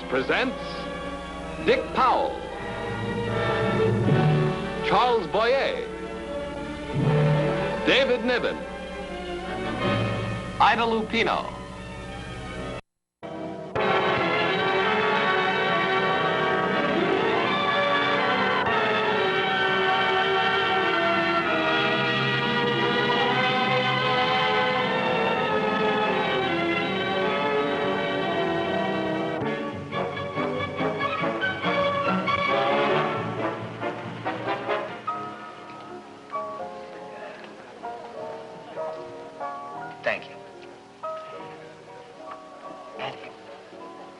presents Dick Powell, Charles Boyer, David Niven, Ida Lupino.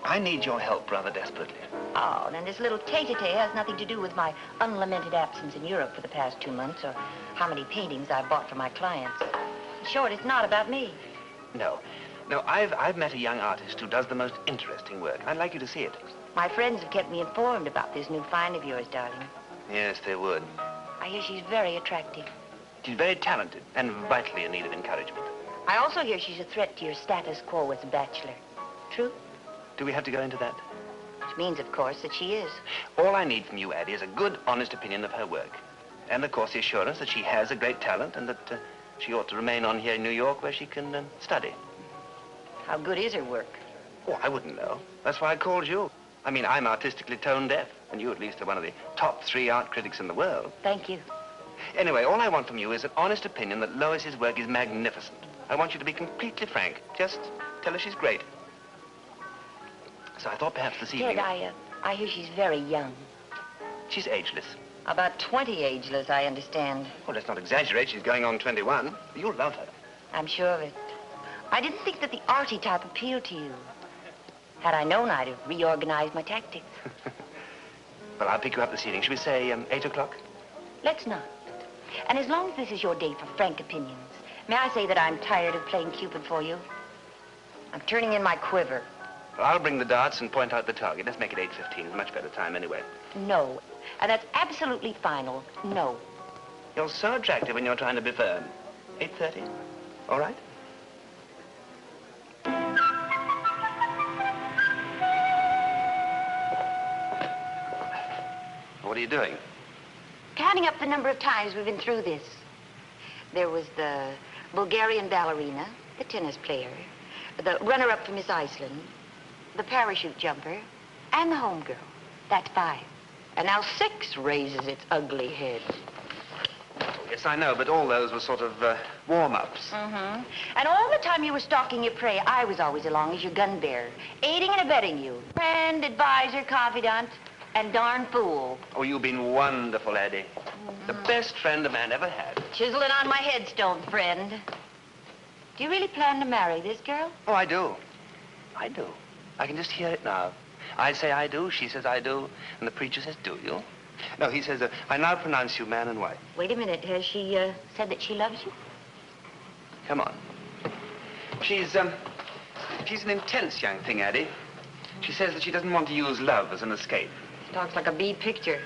I need your help rather desperately. Oh, then this little tete-a-tete has nothing to do with my unlamented absence in Europe for the past 2 months or how many paintings I've bought for my clients. In short, it's not about me. No, I've met a young artist who does the most interesting work. I'd like you to see it. My friends have kept me informed about this new find of yours, darling. Yes, they would. I hear she's very attractive. She's very talented and vitally in need of encouragement. I also hear she's a threat to your status quo as a bachelor. True? Do we have to go into that? Which means, of course, that she is. All I need from you, Addy, is a good, honest opinion of her work. And, of course, the assurance that she has a great talent and that she ought to remain on here in New York where she can study. How good is her work? Oh, I wouldn't know. That's why I called you. I mean, I'm artistically tone deaf, and you at least are one of the top 3 art critics in the world. Thank you. Anyway, all I want from you is an honest opinion that Lois's work is magnificent. I want you to be completely frank. Just tell her she's great. So I thought perhaps this evening... Ted, I hear she's very young. She's ageless. About 20 ageless, I understand. Well, let's not exaggerate. She's going on 21. You'll love her. I'm sure of it. I didn't think that the arty type appealed to you. Had I known, I'd have reorganized my tactics. Well, I'll pick you up this evening. Should we say 8 o'clock? Let's not. And as long as this is your day for frank opinions, may I say that I'm tired of playing Cupid for you? I'm turning in my quiver. Well, I'll bring the darts and point out the target. Let's make it 8:15. It's a much better time anyway. No. And that's absolutely final. No. You're so attractive when you're trying to be firm. 8:30? All right? What are you doing? Counting up the number of times we've been through this. There was the Bulgarian ballerina, the tennis player, the runner-up for Miss Iceland, the parachute jumper, and the homegirl. That's 5. And now 6 raises its ugly head. Oh, yes, I know, but all those were sort of warm-ups. Mm-hmm. And all the time you were stalking your prey, I was always along as your gun bearer, aiding and abetting you. Friend, advisor, confidant, and darn fool. Oh, you've been wonderful, Addy. The best friend a man ever had. Chiseling on my headstone, friend. Do you really plan to marry this girl? Oh, I do. I do. I can just hear it now. I say I do, she says I do, and the preacher says, do you? No, he says, I now pronounce you man and wife. Wait a minute. Has she said that she loves you? Come on. She's an intense young thing, Addy. She says that she doesn't want to use love as an escape. She talks like a bead picture.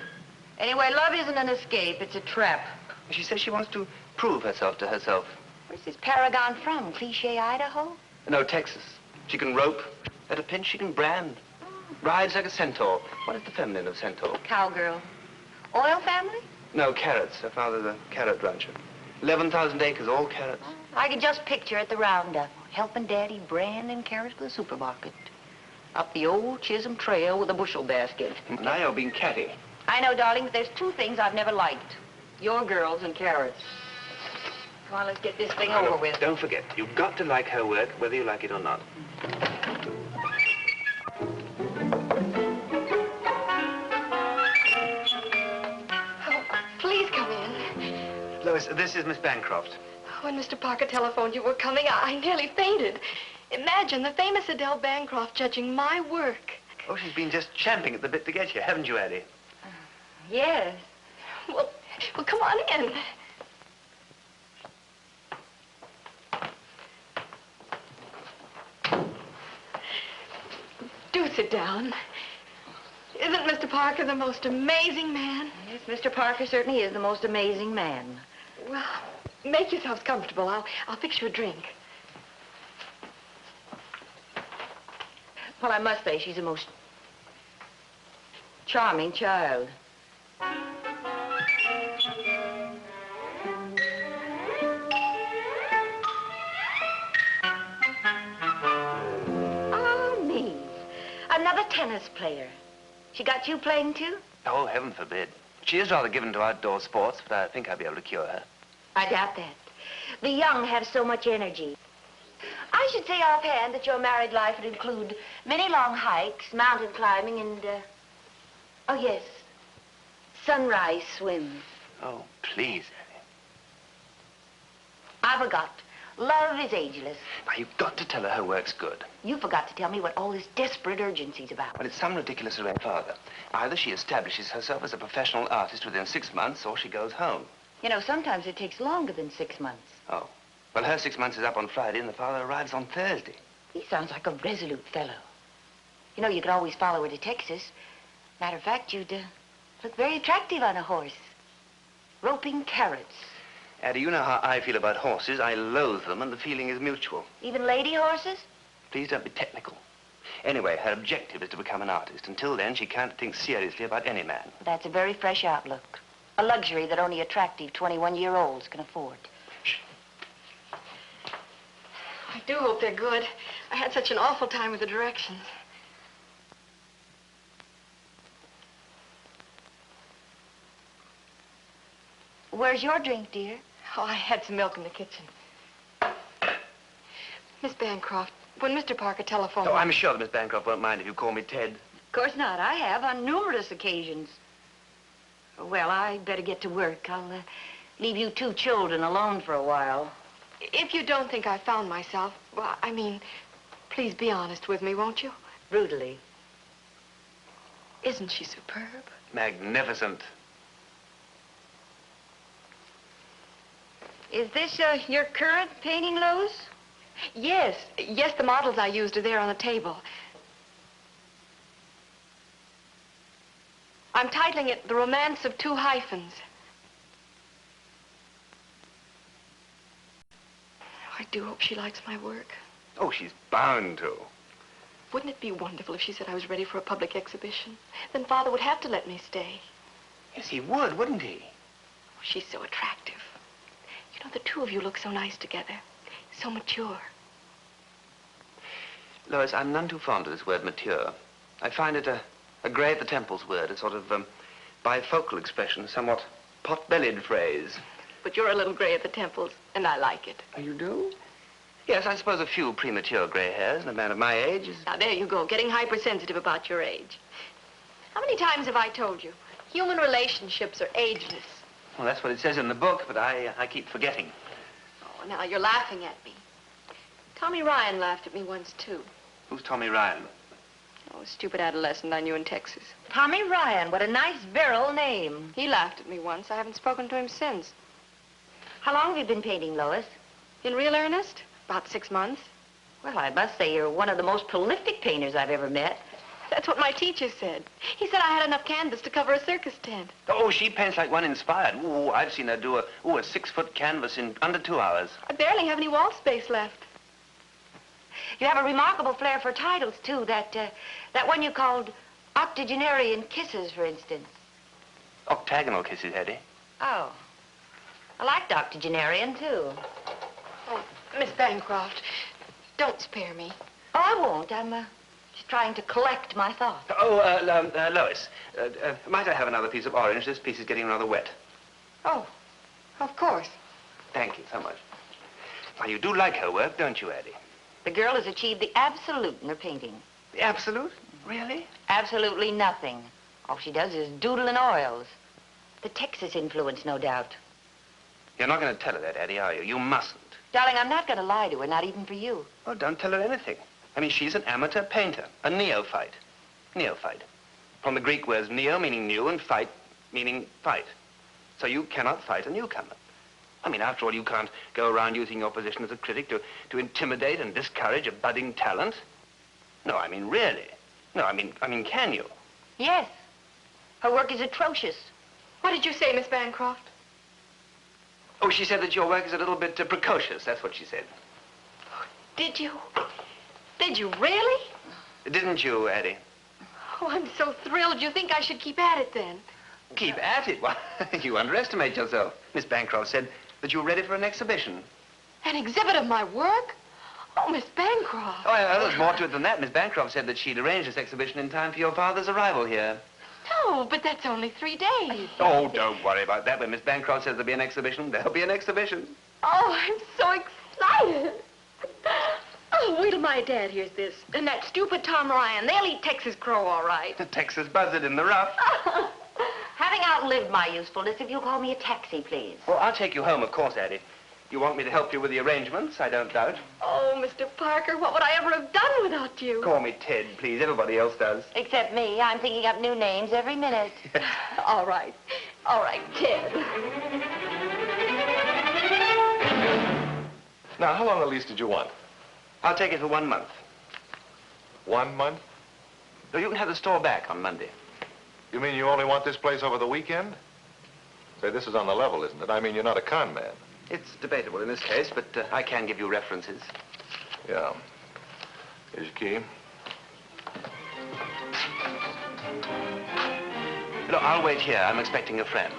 Anyway, love isn't an escape, it's a trap. She says she wants to prove herself to herself. Where's this paragon from? Cliché, Idaho? No, Texas. She can rope. At a pinch, she can brand. Rides like a centaur. What is the feminine of centaur? Cowgirl. Oil family? No, carrots. Her father's a carrot rancher. 11,000 acres, all carrots. I can just picture at the roundup, helping Daddy brand and carrots for the supermarket. Up the old Chisholm Trail with a bushel basket. Now you're being catty. I know, darling, but there's 2 things I've never liked. Your girls and carrots. Come on, let's get this thing over with. Don't forget, you've got to like her work, whether you like it or not. Oh, please come in. Lois, this is Miss Bancroft. When Mr. Parker telephoned you were coming, I nearly fainted. Imagine the famous Adele Bancroft judging my work. Oh, she's been just champing at the bit to get here, haven't you, Addy? Yes. Well, come on in. Do sit down. Isn't Mr. Parker the most amazing man? Yes, Mr. Parker certainly is the most amazing man. Well, make yourselves comfortable. I'll fix you a drink. Well, I must say she's a most Charming child. Oh, me. Another tennis player. She got you playing, too? Oh, heaven forbid. She is rather given to outdoor sports, but I think I'll be able to cure her. I doubt that. The young have so much energy. I should say offhand that your married life would include many long hikes, mountain climbing, and, oh, yes, sunrise swims. Oh, please, Addy. I forgot. Love is ageless. Now, you've got to tell her her work's good. You forgot to tell me what all this desperate urgency's about. Well, it's some ridiculous array father. Either she establishes herself as a professional artist within 6 months, or she goes home. You know, sometimes it takes longer than 6 months. Oh. Well, her 6 months is up on Friday, and the father arrives on Thursday. He sounds like a resolute fellow. You know, you could always follow her to Texas. Matter of fact, you'd look very attractive on a horse. Roping carrots. Addy, you know how I feel about horses. I loathe them, and the feeling is mutual. Even lady horses? Please don't be technical. Anyway, her objective is to become an artist. Until then, she can't think seriously about any man. That's a very fresh outlook. A luxury that only attractive 21-year-olds can afford. Shh. I do hope they're good. I had such an awful time with the directions. Where's your drink, dear? Oh, I had some milk in the kitchen. Miss Bancroft, when Mr. Parker telephoned... Oh, I'm sure that Miss Bancroft won't mind if you call me Ted. Of course not. I have on numerous occasions. Well, I better get to work. I'll leave you two children alone for a while. If you don't think I found myself, well, I mean, please be honest with me, won't you? Brutally. Isn't she superb? Magnificent. Is this your current painting, Lois? Yes. Yes, the models I used are there on the table. I'm titling it The Romance of Two Hyphens. I do hope she likes my work. Oh, she's bound to. Wouldn't it be wonderful if she said I was ready for a public exhibition? Then Father would have to let me stay. Yes, he would, wouldn't he? Oh, she's so attractive. You know, the two of you look so nice together. So mature. Lois, I'm none too fond of this word mature. I find it a grey at the temples word, a sort of bifocal expression, somewhat pot-bellied phrase. But you're a little gray at the temples, and I like it. Oh, you do? Yes, I suppose a few premature gray hairs in a man of my age is... Now, there you go, getting hypersensitive about your age. How many times have I told you? Human relationships are ageless. Well, that's what it says in the book, but I keep forgetting. Oh, now you're laughing at me. Tommy Ryan laughed at me once, too. Who's Tommy Ryan? Oh, a stupid adolescent I knew in Texas. Tommy Ryan, what a nice, virile name. He laughed at me once. I haven't spoken to him since. How long have you been painting, Lois? In real earnest? About 6 months. Well, I must say you're one of the most prolific painters I've ever met. That's what my teacher said. He said I had enough canvas to cover a circus tent. Oh, she paints like one inspired. Ooh, I've seen her do a 6-foot canvas in under 2 hours. I barely have any wall space left. You have a remarkable flair for titles, too. That one you called Octogenarian Kisses, for instance. Octagonal kisses, Addy. Oh. I liked octogenarian, too. Oh, Miss Bancroft, don't spare me. Oh, I won't. I'm just trying to collect my thoughts. Oh, Lois, might I have another piece of orange? This piece is getting rather wet. Oh, of course. Thank you so much. Now, you do like her work, don't you, Addy? The girl has achieved the absolute in her painting. The absolute? Really? Absolutely nothing. All she does is doodle in oils. The Texas influence, no doubt. You're not going to tell her that, Addy, are you? You mustn't. Darling, I'm not going to lie to her, not even for you. Oh, don't tell her anything. I mean, she's an amateur painter, a neophyte. Neophyte. From the Greek words neo meaning new and fight meaning fight. So you cannot fight a newcomer. I mean, after all, you can't go around using your position as a critic to intimidate and discourage a budding talent. No, I mean, really. No, I mean, can you? Yes. Her work is atrocious. What did you say, Miss Bancroft? Oh, she said that your work is a little bit precocious. That's what she said. Did you? Did you really? Didn't you, Addy? Oh, I'm so thrilled. You think I should keep at it then? Keep at it? Why, you underestimate yourself. Miss Bancroft said that you were ready for an exhibition. An exhibit of my work? Oh, Miss Bancroft. Oh, there's more to it than that. Miss Bancroft said that she'd arranged this exhibition in time for your father's arrival here. No, but that's only 3 days. Oh, don't worry about that. When Miss Bancroft says there'll be an exhibition, there'll be an exhibition. Oh, I'm so excited. Oh, wait till my dad hears this. And that stupid Tom Ryan. They'll eat Texas crow, all right. The Texas buzzard in the rough. Having outlived my usefulness, if you'll call me a taxi, please. Well, I'll take you home, of course, Addy. You want me to help you with the arrangements, I don't doubt. Oh, Mr. Parker, what would I ever have done without you? Call me Ted, please. Everybody else does. Except me. I'm thinking up new names every minute. All right. All right, Ted. Now, how long a lease did you want? I'll take it for 1 month. 1 month? No, you can have the store back on Monday. You mean you only want this place over the weekend? Say, this is on the level, isn't it? I mean, you're not a con man. It's debatable in this case, but I can give you references. Yeah. Here's your key. Look, I'll wait here. I'm expecting a friend.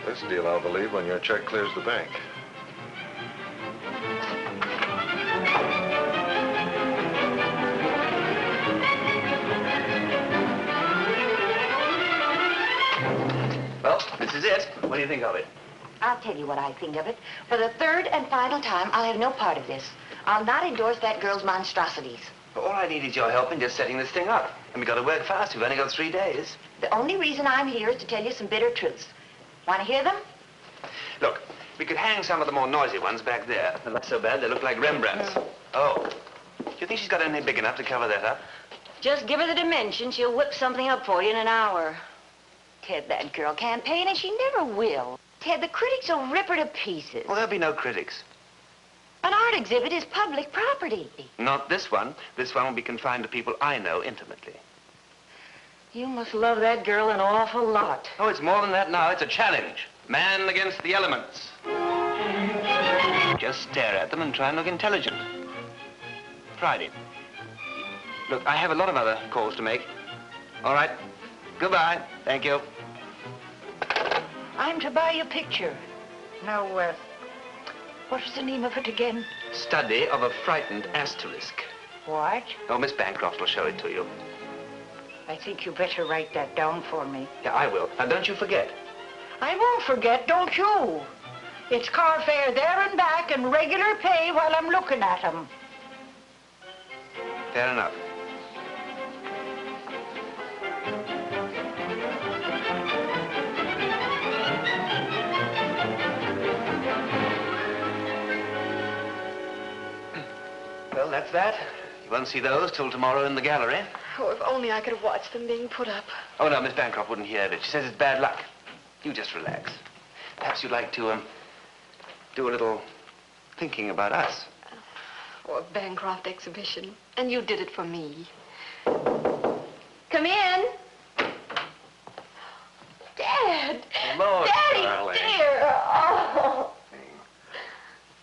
This deal, I'll believe, when your check clears the bank. Well, this is it. What do you think of it? I'll tell you what I think of it. For the 3rd and final time, I'll have no part of this. I'll not endorse that girl's monstrosities. All I need is your help in just setting this thing up. And we've got to work fast. We've only got 3 days. The only reason I'm here is to tell you some bitter truths. Want to hear them? Look, we could hang some of the more noisy ones back there. They're not so bad. They look like Rembrandts. Oh. Do you think she's got anything big enough to cover that up? Just give her the dimension. She'll whip something up for you in an hour. Ted, that girl can't paint, and she never will. Ted, the critics will rip her to pieces. Well, there'll be no critics. An art exhibit is public property. Not this one. This one will be confined to people I know intimately. You must love that girl an awful lot. Oh, it's more than that now. It's a challenge. Man against the elements. Just stare at them and try and look intelligent. Friday. Look, I have a lot of other calls to make. All right. Goodbye. Thank you. I'm to buy a picture. Now, what's the name of it again? Study of a Frightened Asterisk. What? Oh, Miss Bancroft will show it to you. I think you better write that down for me. Yeah, I will. Now, don't you forget. I won't forget, don't you? It's car fare there and back and regular pay while I'm looking at 'em. Fair enough. Well, that's that. You won't see those till tomorrow in the gallery. Oh, if only I could have watched them being put up. Oh, no, Miss Bancroft wouldn't hear of it. She says it's bad luck. You just relax. Perhaps you'd like to, do a little thinking about us. For a Bancroft exhibition. And you did it for me. Come in. Dad! Hello, Daddy, darling. dear! Oh.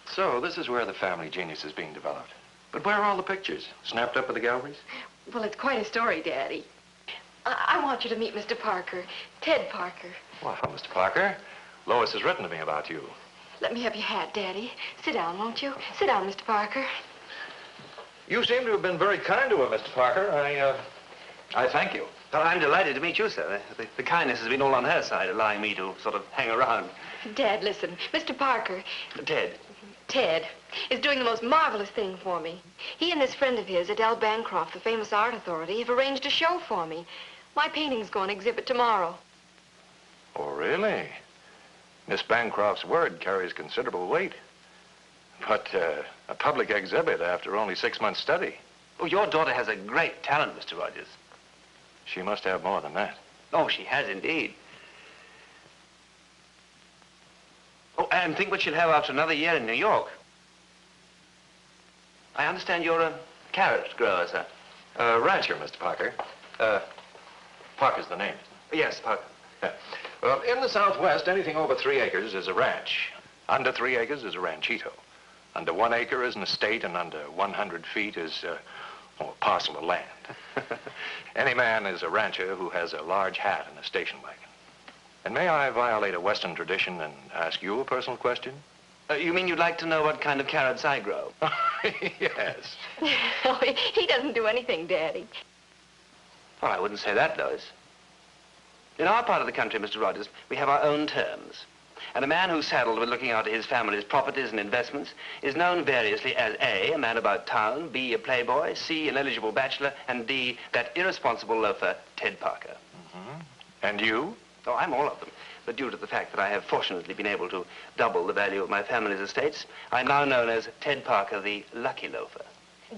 So, this is where the family genius is being developed. But where are all the pictures? Snapped up at the galleries? Well, it's quite a story, Daddy. I want you to meet Mr. Parker, Ted Parker. Well, Mr. Parker, Lois has written to me about you. Let me have your hat, Daddy. Sit down, won't you? Sit down, Mr. Parker. You seem to have been very kind to her, Mr. Parker. I thank you. Well, I'm delighted to meet you, sir. The kindness has been all on her side, allowing me to sort of hang around. Dad, listen. Mr. Parker, Ted. Ted, is doing the most marvelous thing for me. He and this friend of his, Adele Bancroft, the famous art authority, have arranged a show for me. My painting's going to exhibit tomorrow. Oh, really? Miss Bancroft's word carries considerable weight. But a public exhibit after only 6 months' study. Oh, your daughter has a great talent, Mr. Rogers. She must have more than that. Oh, she has indeed. Oh, and think what she'll have after another year in New York. I understand you're a carrot grower, sir. Rancher, Mr. Parker. Parker's the name. Yes, Parker. Well, in the Southwest, anything over 3 acres is a ranch. Under 3 acres is a ranchito. Under 1 acre is an estate, and under 100 feet is, Oh, a parcel of land. Any man is a rancher who has a large hat and a station wagon. And may I violate a Western tradition and ask you a personal question? You mean you'd like to know what kind of carrots I grow? Yes. Oh, he doesn't do anything, Daddy. Oh, I wouldn't say that, Lois. In our part of the country, Mr. Rogers, we have our own terms. And a man who's saddled with looking after his family's properties and investments is known variously as A, a man about town, B, a playboy, C, an eligible bachelor, and D, that irresponsible loafer, Ted Parker. Mm-hmm. And you? Oh, I'm all of them. But due to the fact that I have fortunately been able to double the value of my family's estates, I'm now known as Ted Parker, the lucky loafer.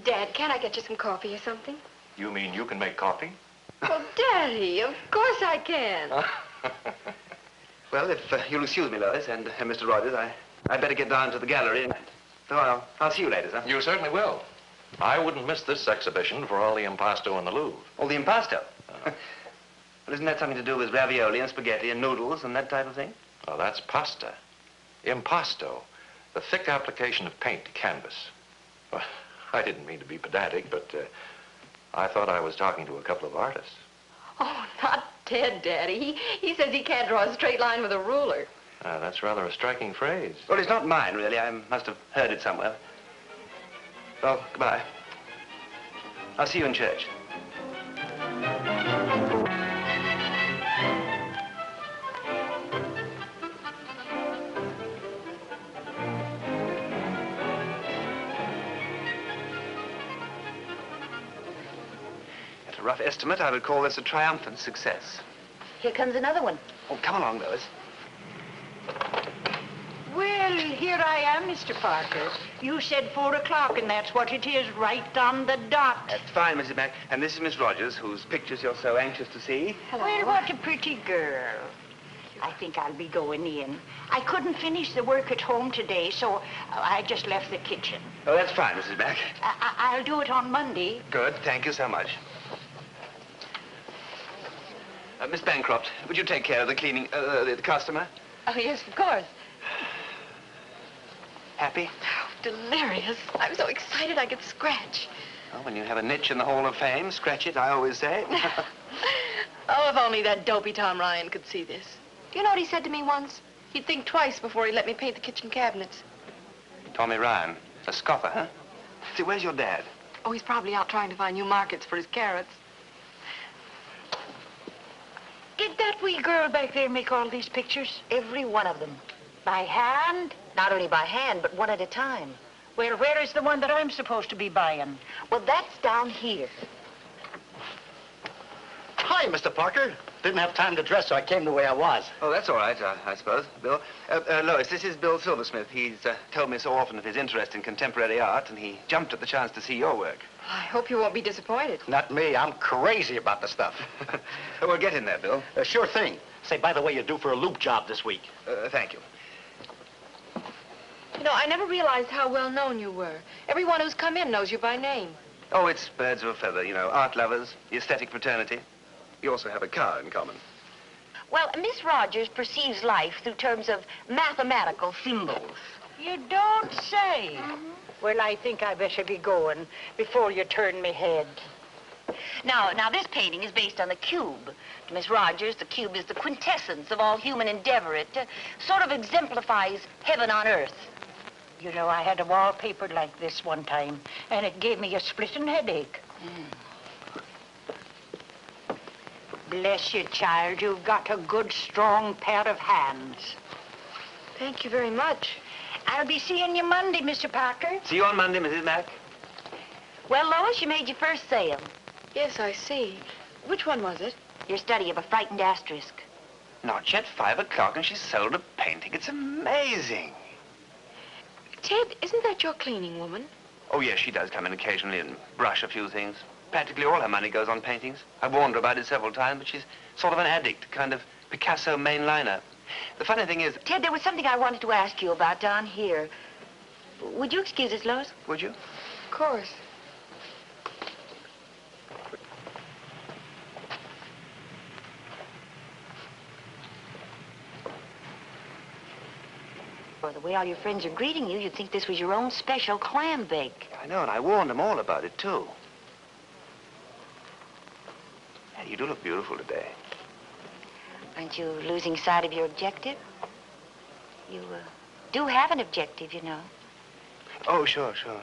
Dad, can't I get you some coffee or something? You mean you can make coffee? Well, Daddy, of course I can. Well, if you'll excuse me, Lois, and Mr. Rogers, I'd better get down to the gallery. So I'll see you later, sir. You certainly will. I wouldn't miss this exhibition for all the impasto in the Louvre. Oh, the impasto? Well, isn't that something to do with ravioli and spaghetti and noodles and that type of thing? Oh, that's pasta. Impasto, the thick application of paint to canvas. Well, I didn't mean to be pedantic, but I thought I was talking to a couple of artists. Oh, not Ted, Daddy. He says he can't draw a straight line with a ruler. That's rather a striking phrase. Well, it's not mine, really. I must have heard it somewhere. Well, goodbye. I'll see you in church. At a rough estimate, I would call this a triumphant success. Here comes another one. Oh, come along, Lois. Well, here I am, Mr. Parker. You said 4 o'clock, and that's what it is, right on the dot. That's fine, Mrs. Mack. And this is Miss Rogers, whose pictures you're so anxious to see. Hello. Well, what a pretty girl. I think I'll be going in. I couldn't finish the work at home today, so I just left the kitchen. Oh, that's fine, Mrs. Mack. I'll do it on Monday. Good. Thank you so much. Miss Bancroft, would you take care of the cleaning, the customer? Oh, yes, of course. Happy? Oh, delirious. I'm so excited I could scratch. Well, when you have a niche in the Hall of Fame, scratch it, I always say. Oh, if only that dopey Tom Ryan could see this. Do you know what he said to me once? He'd think twice before he'd let me paint the kitchen cabinets. Tommy Ryan, a scoffer, huh? See, where's your dad? Oh, he's probably out trying to find new markets for his carrots. Did that wee girl back there make all these pictures? Every one of them. By hand? Not only by hand, but one at a time. Well, where is the one that I'm supposed to be buying? Well, that's down here. Hi, Mr. Parker. Didn't have time to dress, so I came the way I was. Oh, that's all right, I suppose, Bill. Lois, this is Bill Silversmith. He's told me so often of his interest in contemporary art, and he jumped at the chance to see your work. I hope you won't be disappointed. Not me. I'm crazy about the stuff. Well, get in there, Bill. Sure thing. Say, by the way, you're due for a loop job this week. Thank you. You know, I never realized how well known you were. Everyone who's come in knows you by name. Oh, it's birds of a feather, you know, art lovers, the aesthetic fraternity. You also have a car in common. Well, Miss Rogers perceives life through terms of mathematical symbols. You don't say. Well, I think I better be going before you turn me head. Now, this painting is based on the cube. To Miss Rogers, the cube is the quintessence of all human endeavor. It sort of exemplifies heaven on earth. You know, I had a wallpaper like this one time, and it gave me a splitting headache. Bless you, child. You've got a good, strong pair of hands. Thank you very much. I'll be seeing you Monday, Mr. Parker. See you on Monday, Mrs. Mack. Well, Lois, you made your first sale. Yes, I see. Which one was it? Your study of a frightened asterisk. Not yet 5 o'clock, and she's sold a painting. It's amazing. Ted, isn't that your cleaning woman? Oh, yes, she does come in occasionally and brush a few things. Practically all her money goes on paintings. I've warned her about it several times, but she's sort of an addict, kind of Picasso mainliner. The funny thing is... Ted, there was something I wanted to ask you about down here. Would you excuse us, Lois? Would you? Of course. Or the way all your friends are greeting you, you'd think this was your own special clam bake. I know, and I warned them all about it, too. You do look beautiful today. Aren't you losing sight of your objective? You do have an objective, you know. Oh, sure, sure.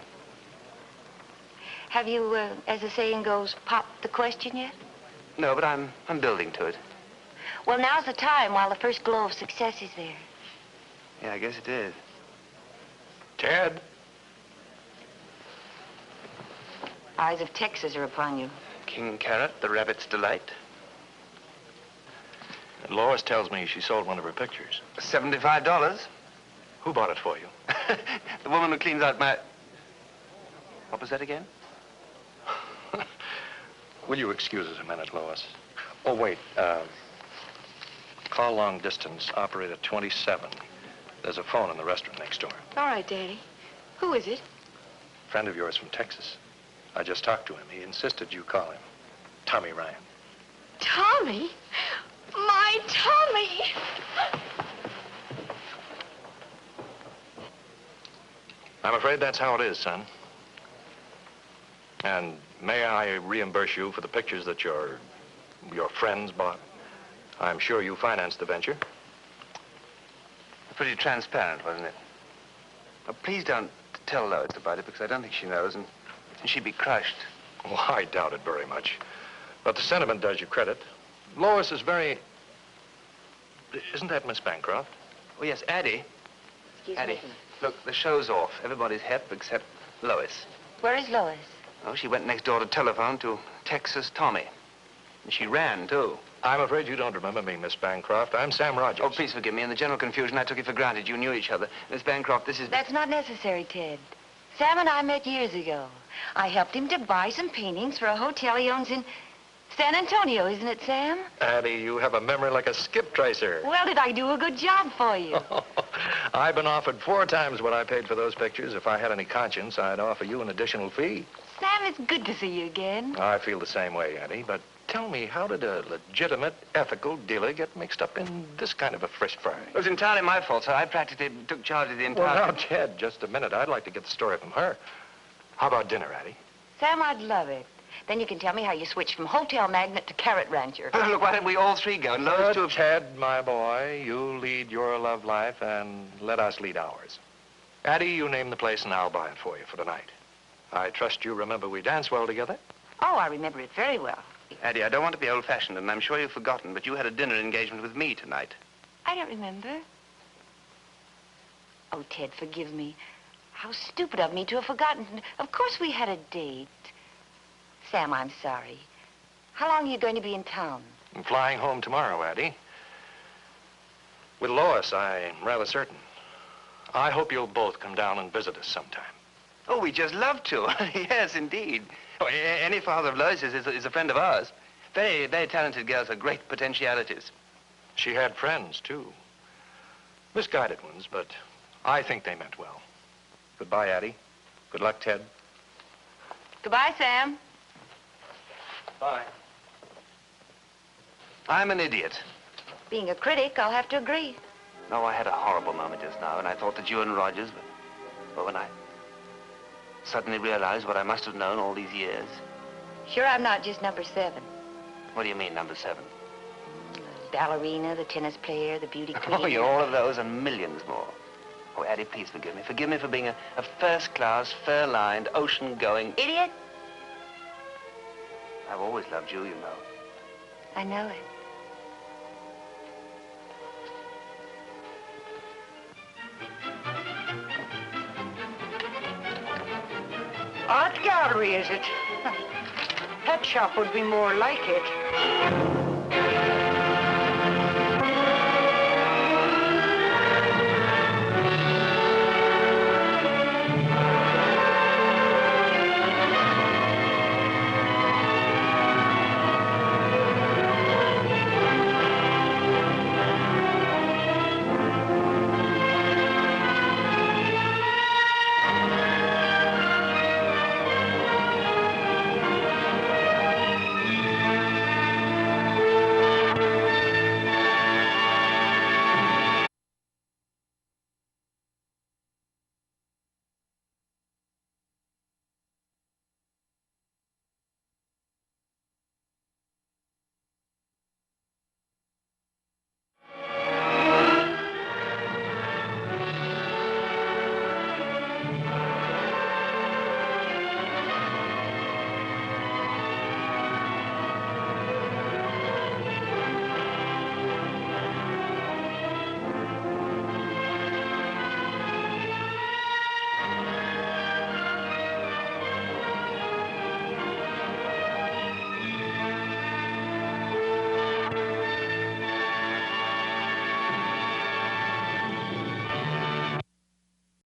Have you, as the saying goes, popped the question yet? No, but I'm building to it. Well, now's the time while the first glow of success is there. Yeah, I guess it is. Ted? Eyes of Texas are upon you. King Carrot, the rabbit's delight. And Lois tells me she sold one of her pictures. $75. Who bought it for you? The woman who cleans out my... What was that again? Will you excuse us a minute, Lois? Oh, wait. Call long distance, operator 27. There's a phone in the restaurant next door. All right, Daddy. Who is it? Friend of yours from Texas. I just talked to him. He insisted you call him. Tommy Ryan. Tommy? My Tommy! I'm afraid that's how it is, son. And may I reimburse you for the pictures that your friends bought? I'm sure you financed the venture. Pretty transparent, wasn't it? Oh, please don't tell Lois about it, because I don't think she knows, and she'd be crushed. Well, I doubt it very much. But the sentiment does you credit. Lois is very... Isn't that Miss Bancroft? Oh, yes, Addy. Excuse Addy, me. look, the show's off. Everybody's hep except Lois. Where is Lois? Oh, she went next door to telephone to Texas Tommy. And she ran, too. I'm afraid you don't remember me, Miss Bancroft. I'm Sam Rogers. Oh, please forgive me. In the general confusion, I took it for granted you knew each other. Miss Bancroft, this is... That's not necessary, Ted. Sam and I met years ago. I helped him to buy some paintings for a hotel he owns in San Antonio, isn't it, Sam? Addy, you have a memory like a skip tracer. Well, did I do a good job for you? I've been offered 4 times what I paid for those pictures. If I had any conscience, I'd offer you an additional fee. Sam, it's good to see you again. I feel the same way, Addy, but tell me, how did a legitimate, ethical dealer get mixed up in this kind of a fish fry? It was entirely my fault, sir. I practically took charge of the entire... Well, now, Ted, just a minute. I'd like to get the story from her. How about dinner, Addy? Sam, I'd love it. Then you can tell me how you switched from hotel magnate to carrot rancher. Oh, look, why don't we all three go? Lois, too. Ted, my boy, you lead your love life and let us lead ours. Addy, you name the place and I'll buy it for you for tonight. I trust you remember we danced well together? Oh, I remember it very well. Addy, I don't want to be old-fashioned, and I'm sure you've forgotten, but you had a dinner engagement with me tonight. I don't remember. Oh, Ted, forgive me. How stupid of me to have forgotten. Of course we had a date. Sam, I'm sorry. How long are you going to be in town? I'm flying home tomorrow, Addy. With Lois, I'm rather certain. I hope you'll both come down and visit us sometime. Oh, we'd just love to. Yes, indeed. Oh, any father of Lois's is a friend of ours. Very, very talented girls with great potentialities. She had friends, too. Misguided ones, but I think they meant well. Goodbye, Addy. Good luck, Ted. Goodbye, Sam. Bye. I'm an idiot. Being a critic, I'll have to agree. No, I had a horrible moment just now, and I thought that you and Rogers, but when I suddenly realized what I must have known all these years. Sure, I'm not just number 7. What do you mean, number 7? The ballerina, the tennis player, the beauty queen. Oh, you're all of those and millions more. Oh, Addy, please forgive me. Forgive me for being a first-class, fair-lined, ocean-going... Idiot? I've always loved you, you know. I know it. Art gallery, is it? Pet shop would be more like it.